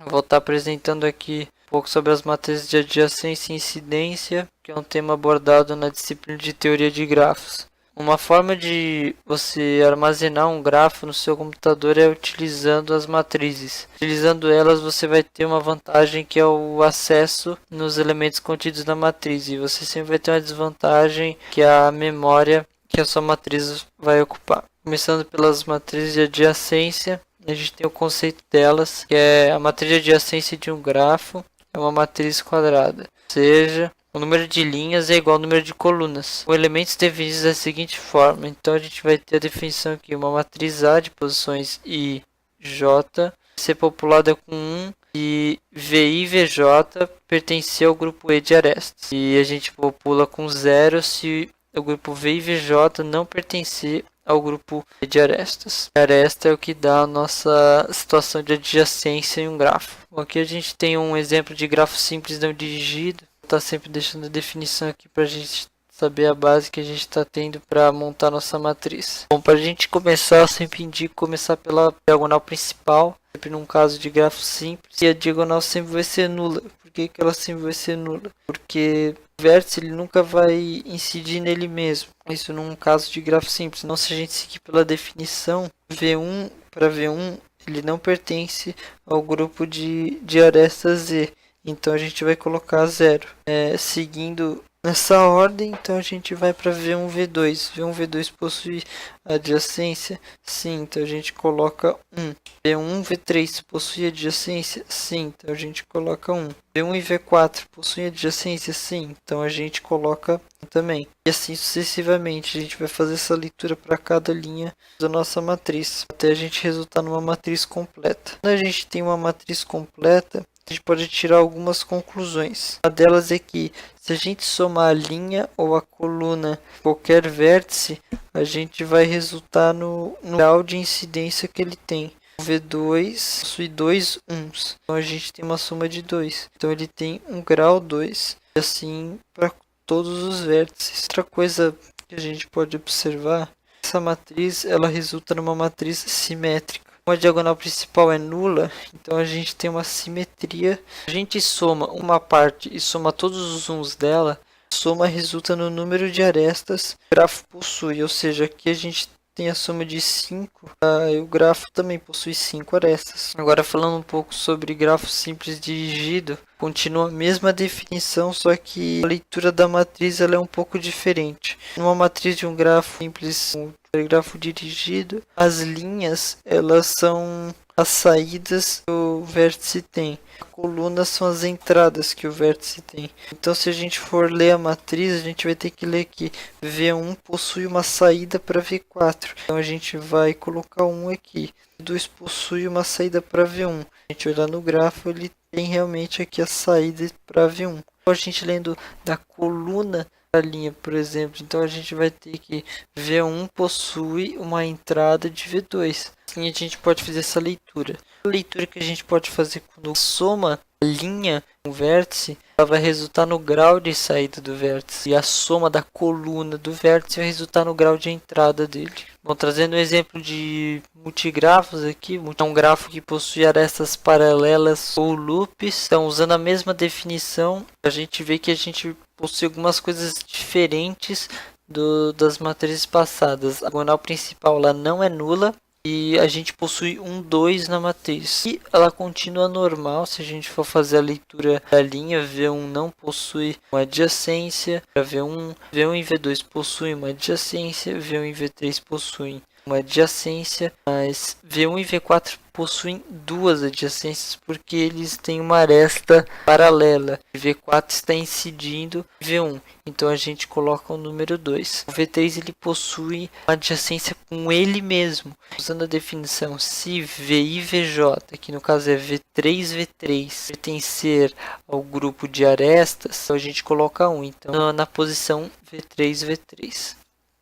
Vou estar apresentando aqui um pouco sobre as matrizes de adjacência e incidência, que é um tema abordado na disciplina de teoria de grafos. Uma forma de você armazenar um grafo no seu computador é utilizando as matrizes. Utilizando elas, você vai ter uma vantagem que é o acesso nos elementos contidos na matriz. E você sempre vai ter uma desvantagem que é a memória que a sua matriz vai ocupar. Começando pelas matrizes de adjacência, a gente tem o conceito delas, que é a matriz de adjacência de um grafo é uma matriz quadrada, ou seja, o número de linhas é igual ao número de colunas, com elementos definidos da seguinte forma. Então a gente vai ter a definição aqui, uma matriz A de posições I, J, ser populada com 1 e VI e VJ pertencer ao grupo E de arestas. E a gente popula com 0 se o grupo V e VJ não pertencer ao grupo de arestas. A aresta é o que dá a nossa situação de adjacência em um grafo. Aqui a gente tem um exemplo de grafo simples não dirigido. Está sempre deixando a definição aqui para a gente saber a base que a gente está tendo para montar nossa matriz. Bom, para a gente começar, eu sempre indico começar pela diagonal principal, sempre num caso de grafo simples, e a diagonal sempre vai ser nula. Por que ela sempre vai ser nula? Porque o vértice ele nunca vai incidir nele mesmo. Isso num caso de grafo simples. Então, se a gente seguir pela definição, V1 para V1 ele não pertence ao grupo de arestas Z. Então a gente vai colocar 0. Seguindo nessa ordem, então a gente vai para V1, V2. V1, V2 possui adjacência? Sim, então a gente coloca 1. V1, V3 possui adjacência? Sim, então a gente coloca 1. V1 e V4 possuem adjacência? Sim, então a gente coloca 1 também. E assim sucessivamente, a gente vai fazer essa leitura para cada linha da nossa matriz, até a gente resultar numa matriz completa. Quando a gente tem uma matriz completa, a gente pode tirar algumas conclusões. Uma delas é que se a gente somar a linha ou a coluna qualquer vértice, a gente vai resultar no grau de incidência que ele tem. O V2 possui 2 uns, então a gente tem uma soma de 2. Então ele tem um grau 2, e assim para todos os vértices. Outra coisa que a gente pode observar, essa matriz ela resulta numa matriz simétrica. Como a diagonal principal é nula, então a gente tem uma simetria. A gente soma uma parte e soma todos os uns dela, a soma resulta no número de arestas que o grafo possui, ou seja, aqui a gente tem a soma de 5, e o grafo também possui 5 arestas. Agora falando um pouco sobre grafo simples dirigido, continua a mesma definição, só que a leitura da matriz ela é um pouco diferente. Numa matriz de um grafo simples, grafo dirigido, as linhas elas são as saídas que o vértice tem. A coluna são as entradas que o vértice tem. Então se a gente for ler a matriz, a gente vai ter que ler que V1 possui uma saída para V4. Então a gente vai colocar 1 aqui. V2 possui uma saída para V1. A gente olhar no grafo, ele tem realmente aqui a saída para V1. Então, a gente lendo da coluna da linha, por exemplo, então a gente vai ter que V1 possui uma entrada de V2. Assim a gente pode fazer essa leitura. A leitura que a gente pode fazer quando soma a linha com o vértice, ela vai resultar no grau de saída do vértice. E a soma da coluna do vértice vai resultar no grau de entrada dele. Bom, trazendo um exemplo de multigrafos aqui, é um grafo que possui arestas paralelas ou loops. Então, usando a mesma definição, a gente vê que a gente possui algumas coisas diferentes das matrizes passadas. A diagonal principal ela não é nula e a gente possui um 2 na matriz. E ela continua normal se a gente for fazer a leitura da linha. V1 não possui uma adjacência. Para V1 e V2 possuem uma adjacência. V1 e V3 possuem uma adjacência, mas V1 e V4 possuem duas adjacências porque eles têm uma aresta paralela. V4 está incidindo V1, então a gente coloca o número 2. O V3 ele possui uma adjacência com ele mesmo. Usando a definição, se V e VJ, que no caso é V3, V3, pertencer ao grupo de arestas, então a gente coloca 1. Então na posição V3, V3.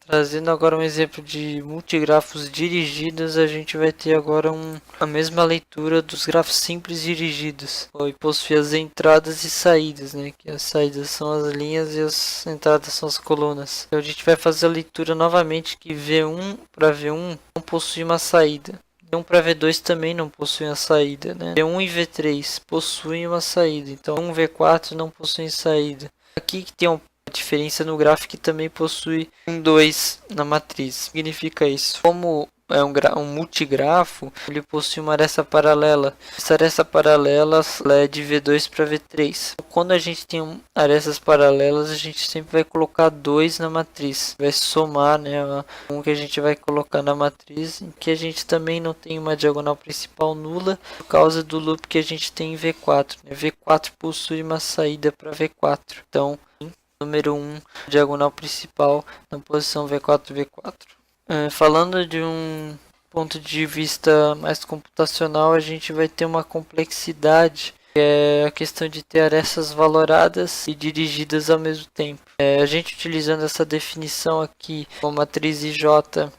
Trazendo agora um exemplo de multigrafos dirigidos, a gente vai ter agora a mesma leitura dos grafos simples dirigidos. E possui as entradas e saídas, né? Que as saídas são as linhas e as entradas são as colunas. Então a gente vai fazer a leitura novamente que V1 para V1 não possui uma saída. V1 para V2 também não possuem a saída, né? V1 e V3 possuem uma saída, então V1 e V4 não possuem saída. Aqui que tem uma diferença no gráfico que também possui um 2 na matriz. Significa isso? Como é um multigrafo, ele possui uma aresta paralela. Essa aresta paralela é de V2 para V3. Quando a gente tem arestas paralelas, a gente sempre vai colocar 2 na matriz. Vai somar, né, um que a gente vai colocar na matriz, em que a gente também não tem uma diagonal principal nula, por causa do loop que a gente tem em V4. Né? V4 possui uma saída para V4. Então, número 1, diagonal principal na posição V4, V4. Falando de um ponto de vista mais computacional, a gente vai ter uma complexidade, que é a questão de ter arestas valoradas e dirigidas ao mesmo tempo. A gente utilizando essa definição aqui, com a matriz IJ,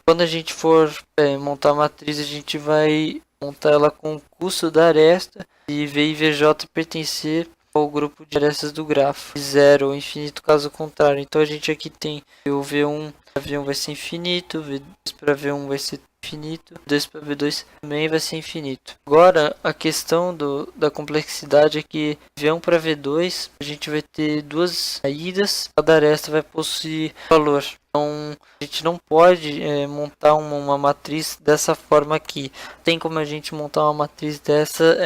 quando a gente for montar a matriz, a gente vai montar ela com o custo da aresta e V e VJ pertencer ao grupo de arestas do grafo, 0 ou infinito caso contrário. Então a gente aqui tem o V1 para V1 vai ser infinito, V2 para V1 vai ser infinito, V2 para V2 também vai ser infinito. Agora a questão da complexidade é que V1 para V2 a gente vai ter duas saídas, cada aresta vai possuir valor. Então a gente não pode montar uma matriz dessa forma aqui. Tem como a gente montar uma matriz dessa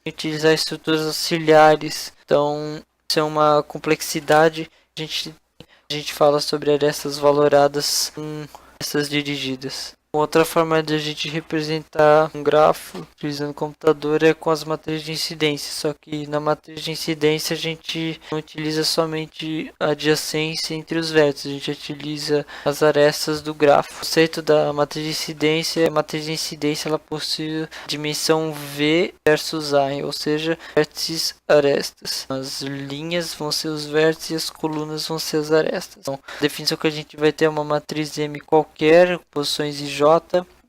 utilizar estruturas auxiliares. Então isso é uma complexidade. A gente fala sobre arestas valoradas com essas dirigidas. Outra forma de a gente representar um grafo utilizando o computador é com as matrizes de incidência, só que na matriz de incidência a gente não utiliza somente a adjacência entre os vértices, a gente utiliza as arestas do grafo. O conceito da matriz de incidência, a matriz de incidência ela possui dimensão V versus A, ou seja, vértices arestas. As linhas vão ser os vértices e as colunas vão ser as arestas. Então, a definição que a gente vai ter é uma matriz M qualquer, posições IJ,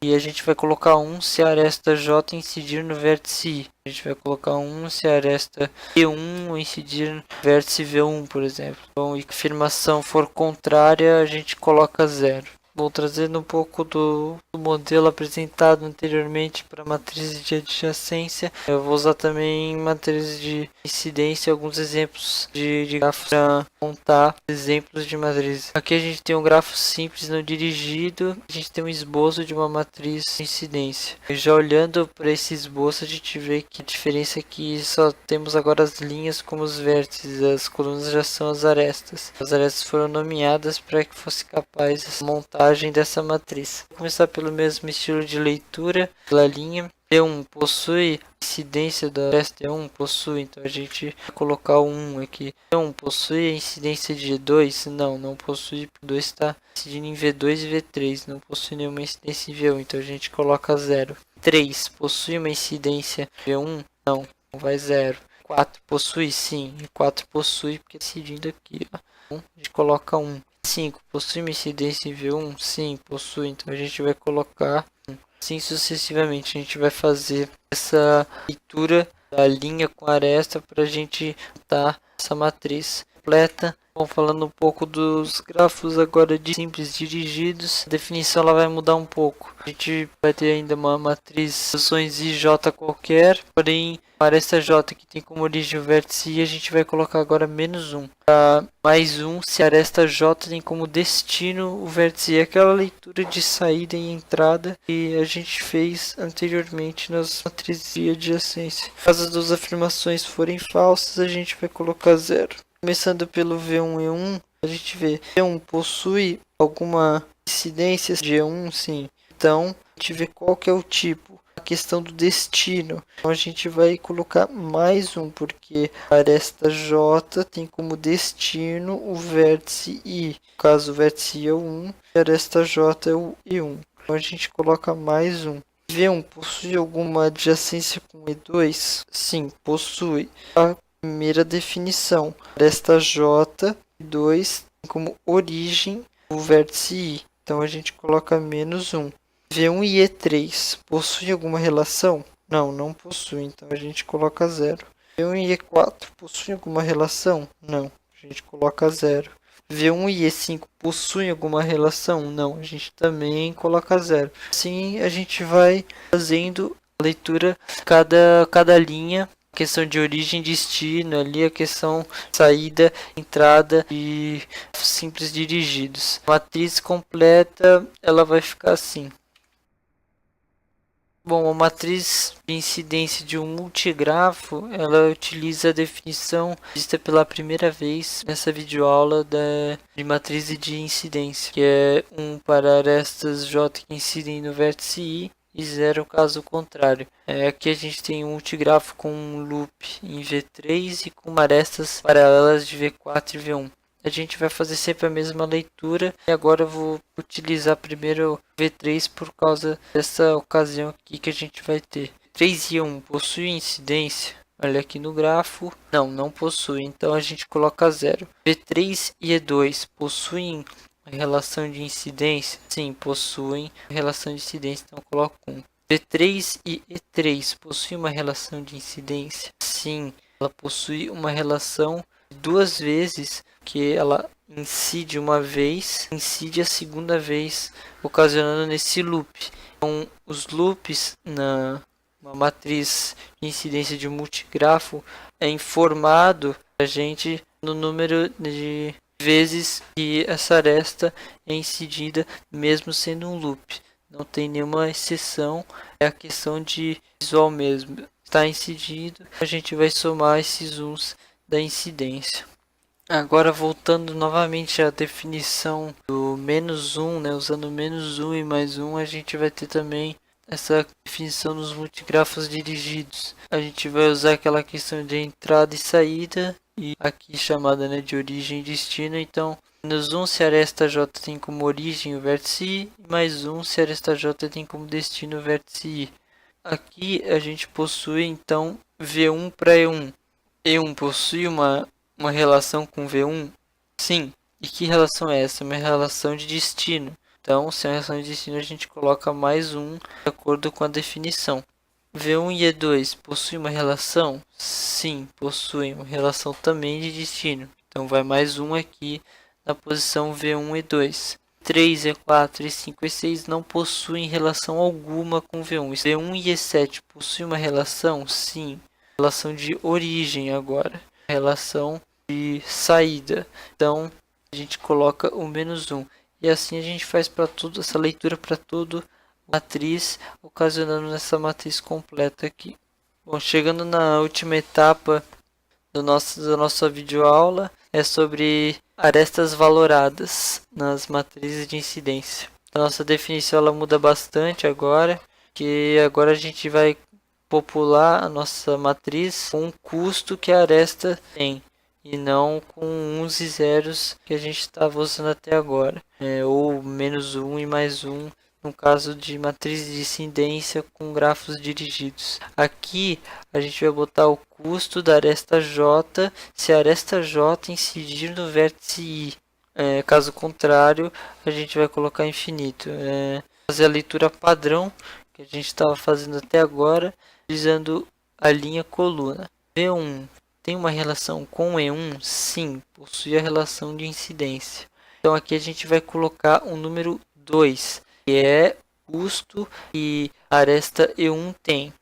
e a gente vai colocar 1 se a aresta J incidir no vértice I. A gente vai colocar 1 se a aresta E1 incidir no vértice V1, por exemplo. Então, e que a afirmação for contrária, a gente coloca 0. Vou trazendo um pouco do modelo apresentado anteriormente para matrizes de adjacência. Eu vou usar também matrizes de incidência, alguns exemplos de grafos para montar exemplos de matrizes. Aqui a gente tem um grafo simples não dirigido, a gente tem um esboço de uma matriz de incidência. E já olhando para esse esboço, a gente vê que a diferença é que só temos agora as linhas como os vértices, as colunas já são as arestas. As arestas foram nomeadas para que fosse capaz de montar dessa matriz. Vou começar pelo mesmo estilo de leitura, pela linha. T1 possui incidência da aresta T1 possui, então a gente vai colocar o 1 aqui. T1 possui a incidência de G2? Não possui, porque o 2 está incidindo em V2 e V3, não possui nenhuma incidência em V1, então a gente coloca 0. 3 possui uma incidência V1? Não vai 0. 4 possui? Sim, 4 possui, porque incidindo aqui, ó. Então, a gente coloca 1. 5 possui uma incidência em V1? Sim, possui. Então a gente vai colocar 1. Assim sucessivamente. A gente vai fazer essa leitura da linha com aresta para a gente montar essa matriz completa. Bom, falando um pouco dos grafos agora de simples dirigidos, a definição ela vai mudar um pouco. A gente vai ter ainda uma matriz de posições IJ qualquer, porém a aresta J que tem como origem o vértice I, a gente vai colocar agora menos 1. Mais 1 se a aresta J tem como destino o vértice I, aquela leitura de saída e entrada que a gente fez anteriormente nas matrizes de adjacência. Caso as duas afirmações forem falsas, a gente vai colocar 0. Começando pelo V1 e 1, a gente vê V1 possui alguma incidência G1, sim. Então, a gente vê qual que é o tipo. A questão do destino. Então, a gente vai colocar mais 1, porque a aresta J tem como destino o vértice I. No caso, o vértice I é o 1 e a aresta J é o I1. Então, a gente coloca mais 1. V1 possui alguma adjacência com E2? Sim, possui. A primeira definição, aresta J, 2 tem como origem o vértice I, então a gente coloca menos 1. V1 e E3 possuem alguma relação? Não possui, então a gente coloca 0. V1 e E4 possuem alguma relação? Não, a gente coloca 0. V1 e E5 possuem alguma relação? Não, a gente também coloca 0. Assim a gente vai fazendo a leitura cada linha, questão de origem, destino, ali a questão saída, entrada e simples dirigidos. A matriz completa ela vai ficar assim. Bom, a matriz de incidência de um multigrafo, ela utiliza a definição vista pela primeira vez nessa videoaula de matriz de incidência, que é 1 para arestas J que incidem no vértice I e 0 caso contrário. Aqui a gente tem um multigrafo com um loop em V3 e com arestas paralelas de V4 e V1. A gente vai fazer sempre a mesma leitura e agora eu vou utilizar primeiro o V3 por causa dessa ocasião aqui que a gente vai ter. 3 e 1 possui incidência? Olha aqui no grafo. Não possui, então a gente coloca 0. V3 e E2 possuem relação de incidência? Sim, possuem relação de incidência, então eu coloco 1. V3 e E3 possuem uma relação de incidência? Sim, ela possui uma relação de 2 vezes, que ela incide uma vez, incide a segunda vez, ocasionando nesse loop. Então, os loops na matriz de incidência de multigrafo é informado a gente no número de vezes que essa aresta é incidida, mesmo sendo um loop. Não tem nenhuma exceção, é a questão de visual mesmo. Está incidido, a gente vai somar esses uns da incidência. Agora voltando novamente à definição do menos 1, né, usando menos 1 e mais 1, a gente vai ter também essa definição dos multigrafos dirigidos. A gente vai usar aquela questão de entrada e saída, e aqui chamada, né, de origem e destino. Então, menos 1 se a aresta J tem como origem o vértice I, e mais 1 se a aresta J tem como destino o vértice I. Aqui a gente possui então V1 para E1. E1 possui uma relação com V1? Sim. E que relação é essa? Uma relação de destino. Então, se é uma relação de destino, a gente coloca mais 1 de acordo com a definição. V1 e E2 possuem uma relação? Sim, possuem uma relação também de destino. Então, vai mais 1 aqui na posição V1 e E2. 3, E4, E5 e E6 não possuem relação alguma com V1. V1 e E7 possuem uma relação? Sim. Relação de origem agora. Relação de saída. Então, a gente coloca o menos 1. E assim a gente faz para tudo, essa leitura para tudo matriz, ocasionando nessa matriz completa aqui. Bom, chegando na última etapa da nossa videoaula, é sobre arestas valoradas nas matrizes de incidência. A nossa definição ela muda bastante agora, que agora a gente vai popular a nossa matriz com o custo que a aresta tem, e não com uns e zeros que a gente estava usando até agora, ou menos 1 e mais 1 no caso de matriz de incidência com grafos dirigidos. Aqui a gente vai botar o custo da aresta J se a aresta J incidir no vértice I. Caso contrário, a gente vai colocar infinito. Fazer a leitura padrão que a gente estava fazendo até agora, utilizando a linha coluna. V1 tem uma relação com E1? Sim, possui a relação de incidência. Então aqui a gente vai colocar o número 2, que é custo que a aresta E1 tem.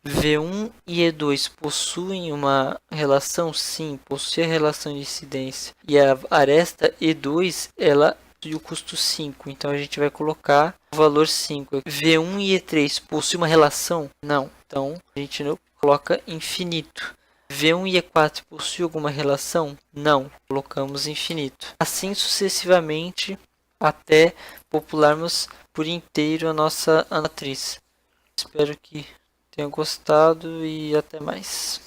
V1 e E2 possuem uma relação? Sim, possui a relação de incidência. E a aresta E2, ela possui o custo 5. Então a gente vai colocar o valor 5. V1 e E3 possuem uma relação? Não. Então a gente não coloca infinito. V1 e E4 possuem alguma relação? Não. Colocamos infinito. Assim sucessivamente até popularmos por inteiro a nossa matriz. Espero que tenham gostado e até mais.